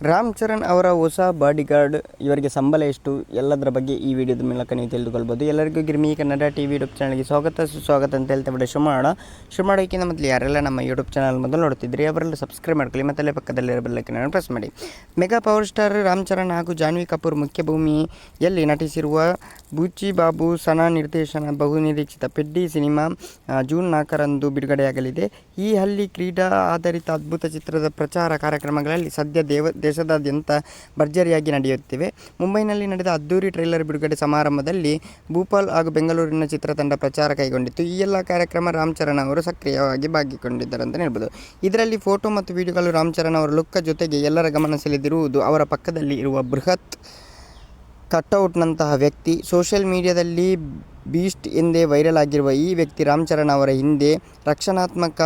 ರಾಮ್ ಚರಣ್ ಅವರ ಹೊಸ ಬಾಡಿಗಾರ್ಡ್ ಇವರಿಗೆ ಸಂಬಳ ಎಷ್ಟು ಎಲ್ಲದರ ಬಗ್ಗೆ ಈ ವಿಡಿಯೋದ ಮೂಲಕ ನೀವು ತಿಳಿದುಕೊಳ್ಬೋದು. ಎಲ್ಲರಿಗೂ ಗಿರ್ಮಿ ಕನ್ನಡ ಟಿವಿ ಯೂಟ್ಯೂಬ್ ಚಾನಲ್ಗೆ ಸುಸ್ವಾಗತ ಅಂತ ಹೇಳ್ತಾ ಬಿಟ್ಟು ಶುರು ಮಾಡೋಕ್ಕಿಂತ ಮೊದಲು ಯಾರೆಲ್ಲ ನಮ್ಮ ಯೂಟ್ಯೂಬ್ ಚಾನಲ್ ಮೊದಲು ನೋಡ್ತಿದ್ರಿ ಅವರೆಲ್ಲ ಸಬ್ಸ್ಕ್ರೈಬ್ ಮಾಡ್ಕೊಳ್ಳಿ ಮತ್ತು ಅಲ್ಲೇ ಪಕ್ಕದಲ್ಲಿರೋ ಬೆಲ್ ಐಕಾನ್ ಪ್ರೆಸ್ ಮಾಡಿ. Mega power star Ram Charan ಹಾಗೂ ಜಾನ್ವಿ ಕಪೂರ್ ಮುಖ್ಯ ಭೂಮಿಯಲ್ಲಿ ನಟಿಸಿರುವ ಬೂಚಿ ಬಾಬು ಸನಾ ನಿರ್ದೇಶನ ಬಹುನಿರೀಕ್ಷಿತ ಪೆಡ್ಡಿ ಸಿನಿಮಾ ಜೂನ್ 4ರಂದು ಬಿಡುಗಡೆಯಾಗಲಿದೆ. ಈ ಹಳ್ಳಿ ಕ್ರೀಡಾ ಆಧಾರಿತ ಅದ್ಭುತ ಚಿತ್ರದ ಪ್ರಚಾರ ಕಾರ್ಯಕ್ರಮಗಳಲ್ಲಿ ಸದ್ಯ ದೇಶದಾದ್ಯಂತ ಭರ್ಜರಿಯಾಗಿ ನಡೆಯುತ್ತಿವೆ. ಮುಂಬೈನಲ್ಲಿ ನಡೆದ ಅದ್ದೂರಿ ಟ್ರೈಲರ್ ಬಿಡುಗಡೆ ಸಮಾರಂಭದಲ್ಲಿ ಭೂಪಾಲ್ ಹಾಗೂ ಬೆಂಗಳೂರಿನ ಚಿತ್ರತಂಡ ಪ್ರಚಾರ ಕೈಗೊಂಡಿತ್ತು. ಈ ಎಲ್ಲ ಕಾರ್ಯಕ್ರಮ ರಾಮ್ ಚರಣ್ ಅವರು ಸಕ್ರಿಯವಾಗಿ ಭಾಗಿಕೊಂಡಿದ್ದಾರೆ ಅಂತ ಹೇಳ್ಬೋದು. ಇದರಲ್ಲಿ ಫೋಟೋ ಮತ್ತು ವಿಡಿಯೋಗಳು ರಾಮ್ ಚರಣ್ ಅವರ ಲುಕ್ ಜೊತೆಗೆ ಎಲ್ಲರ ಗಮನ ಸೆಳೆದಿರುವುದು ಅವರ ಪಕ್ಕದಲ್ಲಿ ಇರುವ ಬೃಹತ್ ಕಟ್ಔಟ್ನಂತಹ ವ್ಯಕ್ತಿ. ಸೋಷಿಯಲ್ ಮೀಡಿಯಾದಲ್ಲಿ ಬೀಸ್ಟ್ ಎಂದೇ ವೈರಲ್ ಆಗಿರುವ ಈ ವ್ಯಕ್ತಿ ರಾಮ್ ಚರಣ್ ಅವರ ಹಿಂದೆ ರಕ್ಷಣಾತ್ಮಕ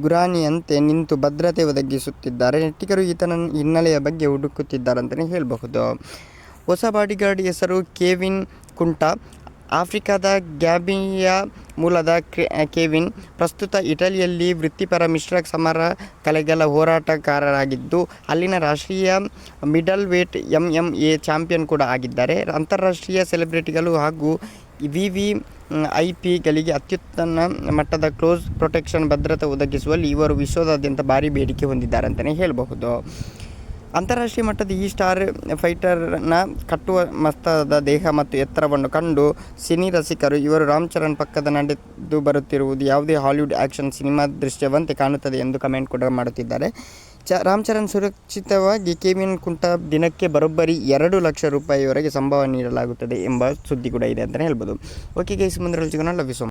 ಗುರಾಣಿಯಂತೆ ನಿಂತು ಭದ್ರತೆ ಒದಗಿಸುತ್ತಿದ್ದಾರೆ. ನೆಟ್ಟಿಗರು ಈತನ ಹಿನ್ನೆಲೆಯ ಬಗ್ಗೆ ಹುಡುಕುತ್ತಿದ್ದಾರೆ ಅಂತಲೇ ಹೇಳಬಹುದು. ಹೊಸ ಬಾಡಿಗಾರ್ಡ್ ಹೆಸರು ಕೆವಿನ್ ಕುಂಟಾ. ಆಫ್ರಿಕಾದ ಗ್ಯಾಬಿಯಾ ಮೂಲದ ಕೆವಿನ್ ಪ್ರಸ್ತುತ ಇಟಲಿಯಲ್ಲಿ ವೃತ್ತಿಪರ ಮಿಶ್ರ ಸಮರ ಕಲೆಗಳ ಹೋರಾಟಗಾರರಾಗಿದ್ದು ಅಲ್ಲಿನ ರಾಷ್ಟ್ರೀಯ ಮಿಡಲ್ ವೇಟ್ MMA ಚಾಂಪಿಯನ್ ಕೂಡ ಆಗಿದ್ದಾರೆ. ಅಂತಾರಾಷ್ಟ್ರೀಯ ಸೆಲೆಬ್ರಿಟಿಗಳು ಹಾಗೂ VVIPಗಳಿಗೆ ಅತ್ಯುತ್ತಮ ಮಟ್ಟದ ಕ್ಲೋಸ್ ಪ್ರೊಟೆಕ್ಷನ್ ಭದ್ರತೆ ಒದಗಿಸುವಲ್ಲಿ ಇವರು ವಿಶ್ವದಾದ್ಯಂತ ಭಾರಿ ಬೇಡಿಕೆ ಹೊಂದಿದ್ದಾರೆ ಅಂತಲೇ ಹೇಳಬಹುದು. ಅಂತಾರಾಷ್ಟ್ರೀಯ ಮಟ್ಟದ ಈ ಸ್ಟಾರ್ ಫೈಟರ್ನ ಕಟ್ಟುವ ಮಸ್ತದ ದೇಹ ಮತ್ತು ಎತ್ತರವನ್ನು ಕಂಡು ಸಿನಿ ರಸಿಕರು ಇವರು ರಾಮ್ ಚರಣ್ ಪಕ್ಕದ ನಡೆದು ಬರುತ್ತಿರುವುದು ಯಾವುದೇ ಹಾಲಿವುಡ್ ಆ್ಯಕ್ಷನ್ ಸಿನಿಮಾ ದೃಶ್ಯವಂತೆ ಕಾಣುತ್ತದೆ ಎಂದು ಕಮೆಂಟ್ ಕೂಡ ಮಾಡುತ್ತಿದ್ದಾರೆ. ರಾಮ್ ಚರಣ್ ಸುರಕ್ಷಿತವಾಗಿ ಕೆವಿನ್ ಕುಂಟಾ ದಿನಕ್ಕೆ ಬರೋಬ್ಬರಿ 2 ಲಕ್ಷ ರೂಪಾಯಿವರೆಗೆ ಸಂಭಾವನೆ ನೀಡಲಾಗುತ್ತದೆ ಎಂಬ ಸುದ್ದಿ ಕೂಡ ಇದೆ ಅಂತಲೇ ಹೇಳ್ಬೋದು. ಓಕೆ ಗೈಸ್, ಮುಂದೆ ಸಿಗೋಣ. Love you so much.